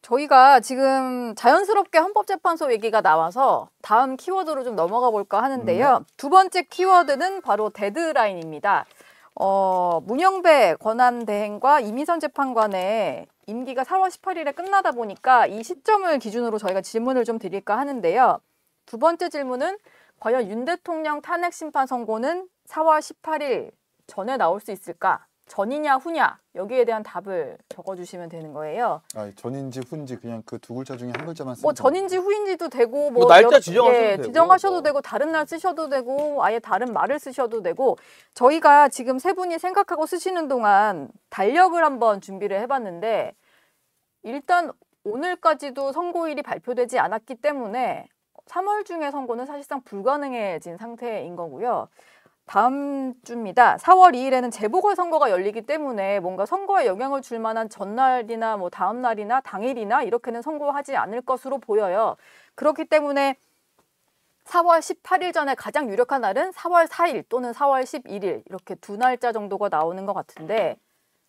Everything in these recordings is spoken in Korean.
저희가 지금 자연스럽게 헌법재판소 얘기가 나와서 다음 키워드로 좀 넘어가 볼까 하는데요. 두 번째 키워드는 바로 데드라인입니다. 문영배 권한대행과 이미선 재판관의 임기가 4월 18일에 끝나다 보니까 이 시점을 기준으로 저희가 질문을 좀 드릴까 하는데요. 두 번째 질문은 과연 윤 대통령 탄핵 심판 선고는 4월 18일 전에 나올 수 있을까? 전이냐 후냐 여기에 대한 답을 적어주시면 되는 거예요. 전인지 후인지 그냥 그 두 글자 중에 한 글자만 쓰면 뭐 전인지 후인지도 되고 뭐 날짜 지정하셔도 되고 지정하셔도 되고 다른 날 쓰셔도 되고 아예 다른 말을 쓰셔도 되고 저희가 지금 세 분이 생각하고 쓰시는 동안 달력을 한번 준비를 해봤는데 일단 오늘까지도 선고일이 발표되지 않았기 때문에 3월 중에 선고는 사실상 불가능해진 상태인 거고요. 다음 주입니다. 4월 2일에는 재보궐선거가 열리기 때문에 뭔가 선거에 영향을 줄 만한 전날이나 뭐 다음 날이나 당일이나 이렇게는 선고하지 않을 것으로 보여요. 그렇기 때문에 4월 18일 전에 가장 유력한 날은 4월 4일 또는 4월 11일 이렇게 두 날짜 정도가 나오는 것 같은데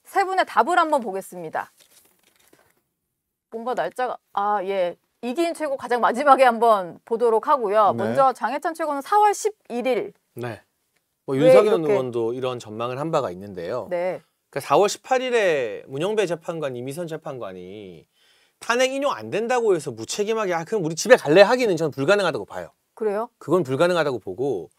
세 분의 답을 한번 보겠습니다. 뭔가 날짜가 이기인 최고 가장 마지막에 한번 보도록 하고요. 네. 먼저 장해찬 최고는 4월 11일. 네. 뭐 윤석열 의원도 이런 전망을 한 바가 있는데요. 네. 그러니까 4월 18일에 문영배 재판관, 이미선 재판관이 탄핵 인용 안 된다고 해서 무책임하게 그럼 우리 집에 갈래 하기는 저는 불가능하다고 봐요. 그래요? 그건 불가능하다고 보고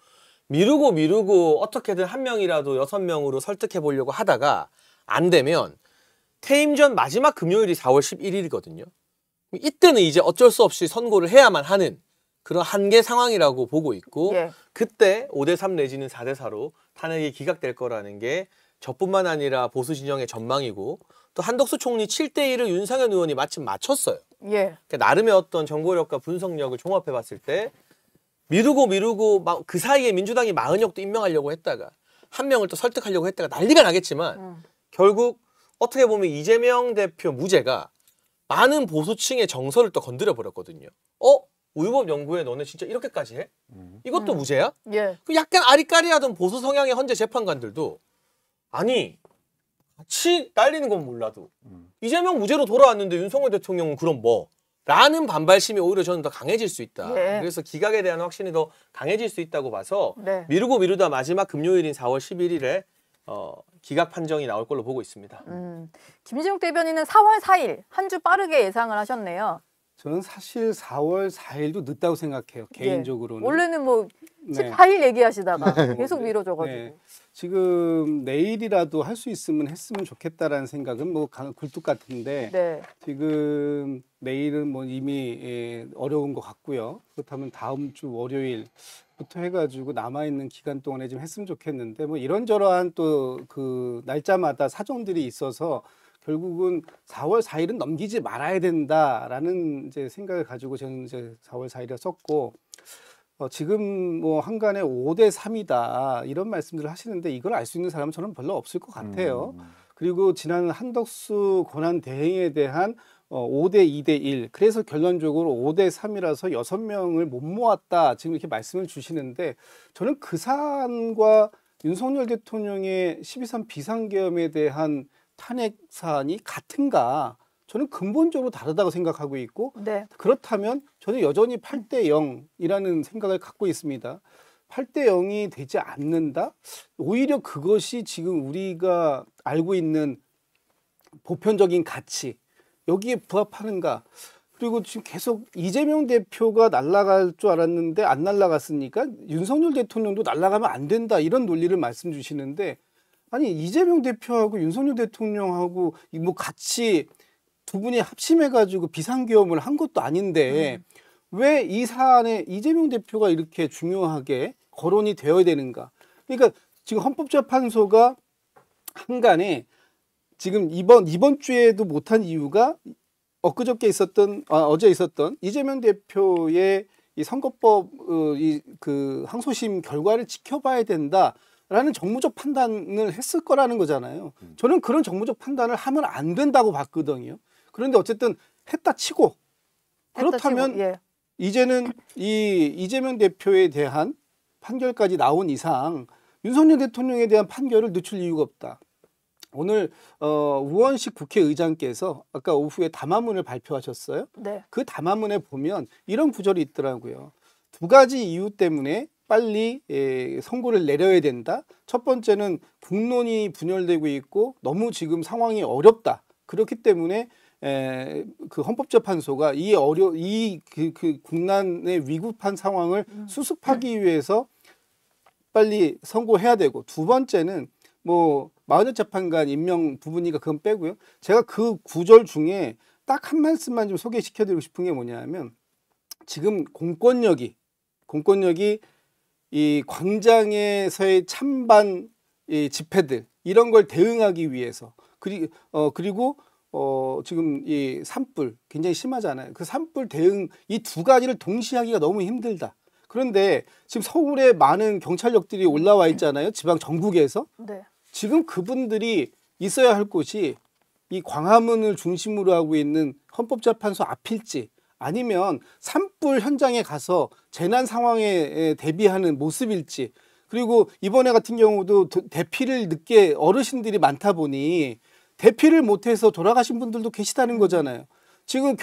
미루고 어떻게든 한 명이라도 6명으로 설득해 보려고 하다가 안 되면 퇴임 전 마지막 금요일이 4월 11일이거든요. 이때는 이제 어쩔 수 없이 선고를 해야만 하는 그런 한계 상황이라고 보고 있고 그때 5대3 내지는 4대4로 탄핵이 기각될 거라는 게 저뿐만 아니라 보수 진영의 전망이고 또 한덕수 총리 7대1을 윤상현 의원이 마침 맞췄어요. 그러니까 나름의 어떤 정보력과 분석력을 종합해 봤을 때 미루고 그 사이에 민주당이 마흔역도 임명하려고 했다가 한 명을 또 설득하려고 했다가 난리가 나겠지만 결국 어떻게 보면 이재명 대표 무죄가 많은 보수층의 정서를 또 건드려 버렸거든요. 우유법 연구에 너네 진짜 이렇게까지 해? 이것도 무죄야? 약간 아리까리하던 보수 성향의 헌재 재판관들도 아니 같이 날리는 건 몰라도 이재명 무죄로 돌아왔는데 윤석열 대통령은 그럼 뭐? 라는 반발심이 오히려 저는 더 강해질 수 있다. 그래서 기각에 대한 확신이 더 강해질 수 있다고 봐서 미루다 마지막 금요일인 4월 11일에 기각 판정이 나올 걸로 보고 있습니다. 김진욱 대변인은 4월 4일 한 주 빠르게 예상을 하셨네요. 저는 사실 4월 4일도 늦다고 생각해요. 개인적으로는. 원래는 뭐 14일 얘기하시다가 계속 미뤄져가지고. 지금 내일이라도 할 수 있으면 했으면 좋겠다라는 생각은 뭐 굴뚝 같은데 지금 내일은 뭐 이미 어려운 것 같고요. 그렇다면 다음 주 월요일부터 해가지고 남아있는 기간 동안에 좀 했으면 좋겠는데 뭐 이런저러한 또 그 날짜마다 사정들이 있어서 결국은 4월 4일은 넘기지 말아야 된다라는 이제 생각을 가지고 저는 이제 4월 4일에 썼고 지금 뭐 한간에 5대3이다 이런 말씀들을 하시는데 이걸 알 수 있는 사람은 저는 별로 없을 것 같아요. 그리고 지난 한덕수 권한 대행에 대한 5대2대1 그래서 결론적으로 5대3이라서 6명을 못 모았다 지금 이렇게 말씀을 주시는데 저는 그 사안과 윤석열 대통령의 12.3 비상계엄에 대한 탄핵 사안이 같은가 저는 근본적으로 다르다고 생각하고 있고 그렇다면 저는 여전히 8대0이라는 생각을 갖고 있습니다. 8대0이 되지 않는다? 오히려 그것이 지금 우리가 알고 있는 보편적인 가치 여기에 부합하는가? 그리고 지금 계속 이재명 대표가 날아갈 줄 알았는데 안 날아갔으니까 윤석열 대통령도 날아가면 안 된다 이런 논리를 말씀 주시는데 아니 이재명 대표하고 윤석열 대통령하고 뭐 같이 두 분이 합심해가지고 비상계엄을 한 것도 아닌데 왜 이 사안에 이재명 대표가 이렇게 중요하게 거론이 되어야 되는가? 그러니까 지금 헌법재판소가 한간에 지금 이번 주에도 못한 이유가 엊그저께 있었던 어제 있었던 이재명 대표의 이 선거법 그 항소심 결과를 지켜봐야 된다라는 정무적 판단을 했을 거라는 거잖아요. 저는 그런 정무적 판단을 하면 안 된다고 봤거든요. 그런데 어쨌든 했다 치고 그렇다면 이제는 이 이재명 대표에 대한 판결까지 나온 이상 윤석열 대통령에 대한 판결을 늦출 이유가 없다. 오늘 우원식 국회의장께서 아까 오후에 담화문을 발표하셨어요. 네. 그 담화문에 보면 이런 구절이 있더라고요. 두 가지 이유 때문에 빨리 선고를 내려야 된다. 첫 번째는 국론이 분열되고 있고 너무 지금 상황이 어렵다. 그렇기 때문에 그 헌법재판소가 그 국난의 위급한 상황을 수습하기 위해서 빨리 선고해야 되고, 두 번째는 뭐 마흔여 재판관 임명 부분이니까 그건 빼고요. 제가 그 구절 중에 딱 한 말씀만 좀 소개시켜드리고 싶은 게 뭐냐면, 지금 공권력이 이 광장에서의 찬반 이 집회들 이런 걸 대응하기 위해서 그리고 지금 이 산불 굉장히 심하잖아요. 그 산불 대응 이 두 가지를 동시에 하기가 너무 힘들다. 그런데 지금 서울에 많은 경찰력들이 올라와 있잖아요. 지방 전국에서. 네. 지금 그분들이 있어야 할 곳이 이 광화문을 중심으로 하고 있는 헌법재판소 앞일지, 아니면 산불 현장에 가서 재난 상황에 대비하는 모습일지, 그리고 이번에 같은 경우도 대피를 늦게 어르신들이 많다 보니 대피를 못해서 돌아가신 분들도 계시다는 거잖아요. 지금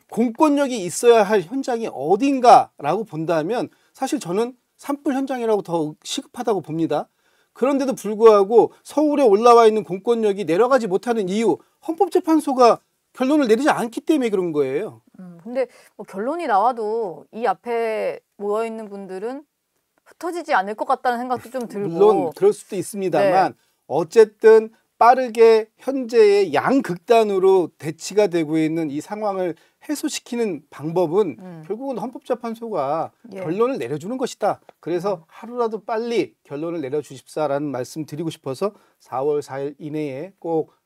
공권력이 있어야 할 현장이 어딘가라고 본다면 사실 저는 산불 현장이라고 더 시급하다고 봅니다. 그런데도 불구하고 서울에 올라와 있는 공권력이 내려가지 못하는 이유, 헌법재판소가 결론을 내리지 않기 때문에 그런 거예요. 근데 뭐 결론이 나와도 이 앞에 모여 있는 분들은 흩어지지 않을 것 같다는 생각도 좀 들고. 물론 그럴 수도 있습니다만, 네. 어쨌든 빠르게 현재의 양극단으로 대치가 되고 있는 이 상황을 해소시키는 방법은 결국은 헌법재판소가 예. 결론을 내려주는 것이다. 그래서 하루라도 빨리 결론을 내려주십사라는 말씀 드리고 싶어서 4월 4일 이내에 꼭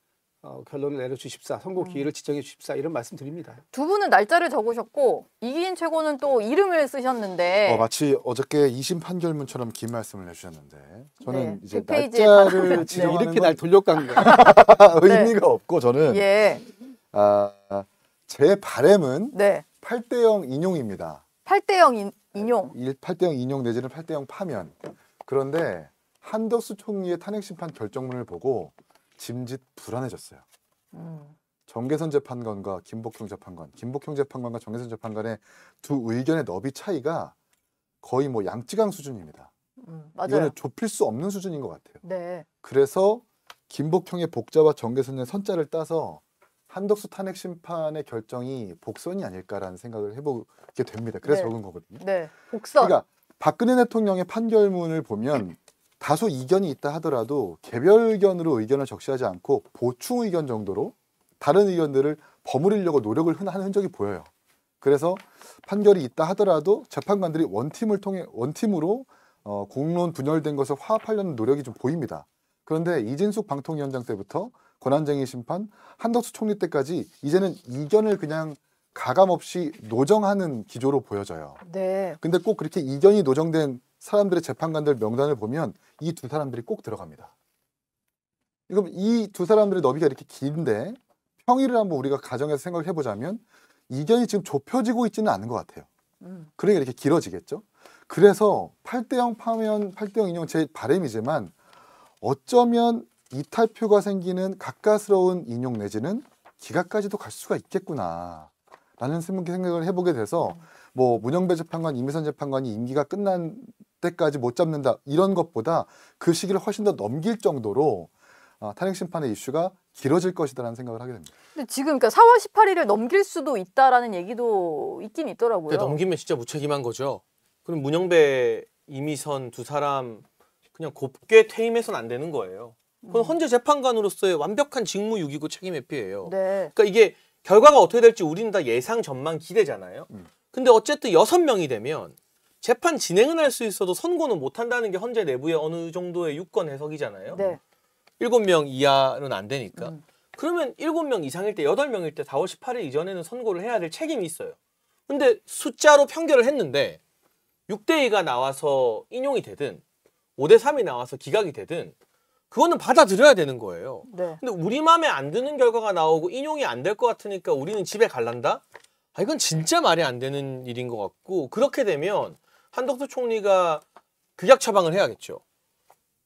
결론을 내려주십사, 선고 기일을 지정해 주십사, 이런 말씀 드립니다. 두 분은 날짜를 적으셨고 이기인 최고는 또 이름을 쓰셨는데 마치 어저께 2심 판결문처럼 긴 말씀을 해주셨는데 저는 네, 이제 100페이지에 날짜를 네. 지정하는 이렇게 건 날 돌려간 거야. 의미가 없고 저는 예. 제 바램은 네. 8대0 인용입니다. 8대0 인용. 8대0 인용 내지는 8대0 파면. 그런데 한덕수 총리의 탄핵심판 결정문을 보고 짐짓 불안해졌어요. 정계선 재판관과 김복형 재판관과 정계선 재판관의 두 의견의 너비 차이가 거의 뭐 양쯔강 수준입니다. 맞아요. 이거는 좁힐 수 없는 수준인 것 같아요. 네. 그래서 김복형의 복자와 정계선의 선자를 따서 한덕수 탄핵 심판의 결정이 복선이 아닐까라는 생각을 해보게 됩니다. 그래서 네. 적은 거거든요. 네. 복선. 그러니까 박근혜 대통령의 판결문을 보면 다소 이견이 있다 하더라도 개별 의견으로 의견을 적시하지 않고 보충 의견 정도로 다른 의견들을 버무리려고 노력을 하는 흔적이 보여요. 그래서 판결이 있다 하더라도 재판관들이 원팀으로 공론 분열된 것을 화합하려는 노력이 좀 보입니다. 그런데 이진숙 방통위원장 때부터 권한쟁의 심판, 한덕수 총리 때까지 이제는 이견을 그냥 가감없이 노정하는 기조로 보여져요. 네. 근데 꼭 그렇게 이견이 노정된 사람들의 재판관들 명단을 보면 이 두 사람들이 꼭 들어갑니다. 그럼 이 두 사람들의 너비가 이렇게 긴데 평일을 한번 우리가 가정해서 생각을 해보자면 이견이 지금 좁혀지고 있지는 않은 것 같아요. 그러니까 이렇게 길어지겠죠. 그래서 8대0 파면 8대0 인용 제 바람이지만 어쩌면 이탈표가 생기는 가까스러운 인용 내지는 기각까지도 갈 수가 있겠구나 라는 생각을 해보게 돼서 뭐 문영배 재판관, 이미선 재판관이 임기가 끝난 때까지 못 잡는다 이런 것보다 그 시기를 훨씬 더 넘길 정도로 탄핵심판의 이슈가 길어질 것이다라는 생각을 하게 됩니다. 근데 지금 그러니까 4월 18일을 넘길 수도 있다라는 얘기도 있긴 있더라고요. 근데 넘기면 진짜 무책임한 거죠. 그럼 문영배, 이미선 두 사람 그냥 곱게 퇴임해서는 안 되는 거예요. 그건 헌재 재판관으로서의 완벽한 직무유기고 책임 회피예요. 네. 그러니까 이게 결과가 어떻게 될지 우리는 다 예상, 전망, 기대잖아요. 근데 어쨌든 6명이 되면 재판 진행은 할 수 있어도 선고는 못 한다는 게 헌재 내부의 어느 정도의 유권 해석이잖아요. 네. 7명 이하는 안 되니까. 그러면 7명 이상일 때, 8명일 때 4월 18일 이전에는 선고를 해야 될 책임이 있어요. 근데 숫자로 편결을 했는데 6대2가 나와서 인용이 되든 5대3이 나와서 기각이 되든 그거는 받아들여야 되는 거예요. 네. 근데 우리 마음에 안 드는 결과가 나오고 인용이 안 될 것 같으니까 우리는 집에 갈란다? 이건 진짜 말이 안 되는 일인 것 같고, 그렇게 되면 한덕수 총리가 극약 처방을 해야겠죠.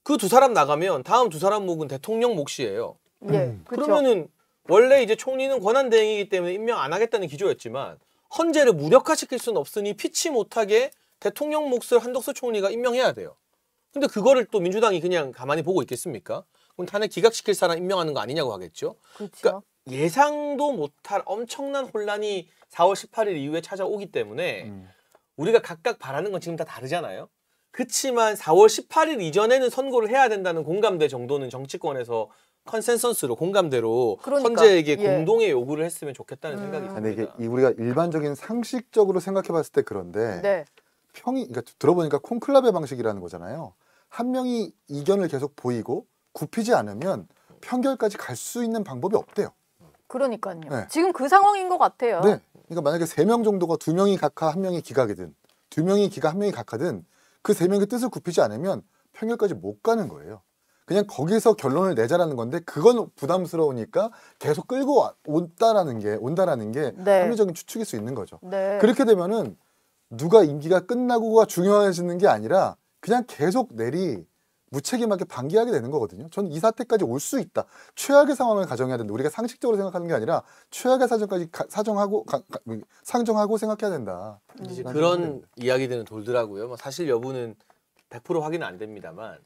그 두 사람 나가면 다음 두 사람 몫은 대통령 몫이에요. 예, 그렇죠. 그러면은 원래 이제 총리는 권한대행이기 때문에 임명 안 하겠다는 기조였지만 헌재를 무력화시킬 수는 없으니 피치 못하게 대통령 몫을 한덕수 총리가 임명해야 돼요. 근데 그거를 또 민주당이 그냥 가만히 보고 있겠습니까? 그럼 탄핵 기각시킬 사람 임명하는 거 아니냐고 하겠죠. 그렇죠. 그러니까 예상도 못할 엄청난 혼란이 4월 18일 이후에 찾아오기 때문에 우리가 각각 바라는 건 지금 다 다르잖아요. 그치만 4월 18일 이전에는 선고를 해야 된다는 공감대 정도는 정치권에서 컨센서스로 공감대로 그러니까, 헌재에게 예. 공동의 요구를 했으면 좋겠다는 생각이 근데 듭니다. 이게 우리가 일반적인 상식적으로 생각해봤을 때 그런데 네. 그러니까 들어보니까 콘클라베 방식이라는 거잖아요. 한 명이 이견을 계속 보이고 굽히지 않으면 판결까지 갈 수 있는 방법이 없대요. 그러니까요. 네. 지금 그 상황인 것 같아요. 네. 그러니까 만약에 3명 정도가 2명이 각하 1명이 기각이든 2명이 기각 1명이 각하든 그 3명의 뜻을 굽히지 않으면 판결까지 못 가는 거예요. 그냥 거기서 결론을 내자라는 건데 그건 부담스러우니까 계속 끌고 온다라는 게 네. 합리적인 추측일 수 있는 거죠. 네. 그렇게 되면은 누가 임기가 끝나고가 중요해지는 게 아니라 그냥 계속 무책임하게 방기하게 되는 거거든요. 저는 이 사태까지 올 수 있다. 최악의 상황을 가정해야 된다. 우리가 상식적으로 생각하는 게 아니라 최악의 사정까지 상정하고 생각해야 된다. 이제 그런 이야기들은 돌더라고요. 뭐 사실 여부는 100% 확인은 안 됩니다만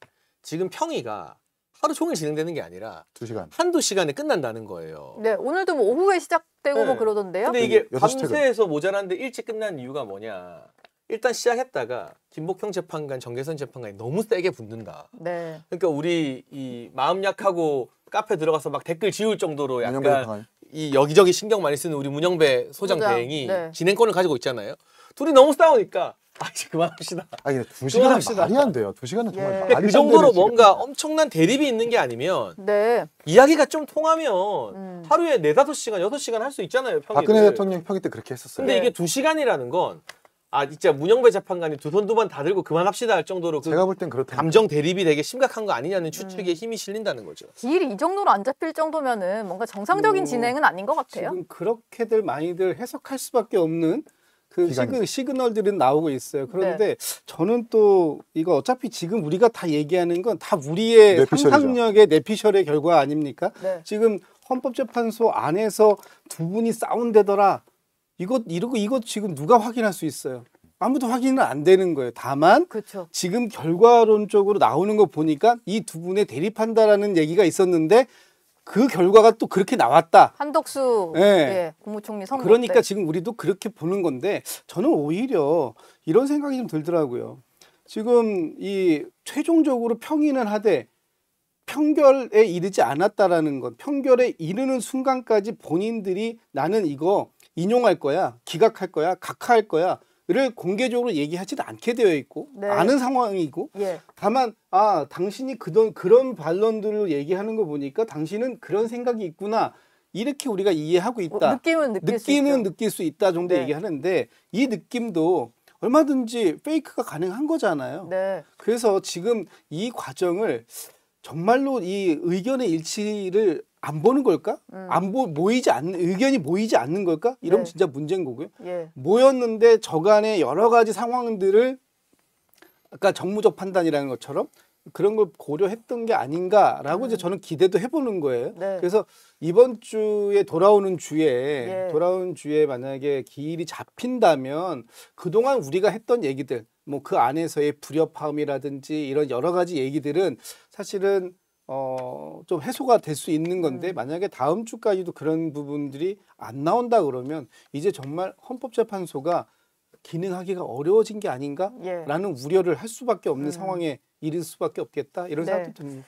지금 평의가 하루 종일 진행되는 게 아니라 2시간. 한두 시간에 끝난다는 거예요. 네, 오늘도 뭐 오후에 시작되고 네. 뭐 그러던데요. 근데 이게 6시 퇴근. 밤새에서 모자란데 일찍 끝난 이유가 뭐냐. 일단 시작했다가 김복형 재판관, 정계선 재판관이 너무 세게 붙는다. 네. 그러니까 우리 이 마음 약하고 카페 들어가서 막 댓글 지울 정도로 문영배 약간 재판관. 이 여기저기 신경 많이 쓰는 우리 문영배 소장 소장, 대행이 네. 진행권을 가지고 있잖아요. 둘이 너무 싸우니까 이제 그만합시다. 아니 2시간은 그만합시다. 말이 안 돼요. 2시간은 정말 예. 말이 안 그 정도로 되는 뭔가 엄청난 대립이 있는 게 아니면 네. 이야기가 좀 통하면 하루에 4-5시간, 6시간 할 수 있잖아요. 평일을. 박근혜 대통령 평의 때 그렇게 했었어요. 근데 네. 이게 2시간이라는 건 진짜 문영배 재판관이 두 손 두 번 다 들고 그만합시다 할 정도로 그 제가 볼 땐 그렇다. 감정 대립이 되게 심각한 거 아니냐는 추측에 힘이 실린다는 거죠. 길이 이 정도로 안 잡힐 정도면은 뭔가 정상적인 진행은 아닌 것 같아요. 지금 그렇게들 많이들 해석할 수밖에 없는 그 기간이죠. 시그널들은 나오고 있어요. 그런데 저는 또 이거 어차피 지금 우리가 다 얘기하는 건 다 우리의 뇌피셜이죠. 상상력의 뇌피셜의 결과 아닙니까? 네. 지금 헌법재판소 안에서 두 분이 싸운대더라. 이거 지금 누가 확인할 수 있어요? 아무도 확인은 안 되는 거예요. 다만 그렇죠. 지금 결과론적으로 나오는 거 보니까 이 두 분의 대립한다라는 얘기가 있었는데 그 결과가 또 그렇게 나왔다. 한덕수 네. 예, 국무총리 선거 그러니까 때. 지금 우리도 그렇게 보는 건데 저는 오히려 이런 생각이 좀 들더라고요. 지금 이 최종적으로 평의는 하되 평결에 이르지 않았다라는 것, 평결에 이르는 순간까지 본인들이 나는 이거 인용할 거야, 기각할 거야, 각하할 거야. 를 공개적으로 얘기하지는 않게 되어 있고 네. 아는 상황이고 예. 다만 당신이 그런 반론들을 얘기하는 거 보니까 당신은 그런 생각이 있구나 이렇게 우리가 이해하고 있다. 느낌은 느낄 수 있다 정도 네. 얘기하는데 이 느낌도 얼마든지 페이크가 가능한 거잖아요. 네. 그래서 지금 이 과정을 정말로 이 의견의 일치를 안 보는 걸까? 의견이 모이지 않는 걸까? 이러면 네. 진짜 문제인 거고요. 예. 모였는데 저간의 여러 가지 상황들을 아까 정무적 판단이라는 것처럼 그런 걸 고려했던 게 아닌가라고 이제 저는 기대도 해보는 거예요. 네. 그래서 이번 주에 돌아오는 주에 예. 만약에 기일이 잡힌다면 그동안 우리가 했던 얘기들 뭐 그 안에서의 불협화음이라든지 이런 여러 가지 얘기들은 사실은 좀 해소가 될 수 있는 건데 만약에 다음 주까지도 그런 부분들이 안 나온다 그러면 이제 정말 헌법재판소가 기능하기가 어려워진 게 아닌가라는 예. 우려를 할 수밖에 없는 상황에 이를 수밖에 없겠다 이런 네. 생각도 듭니다.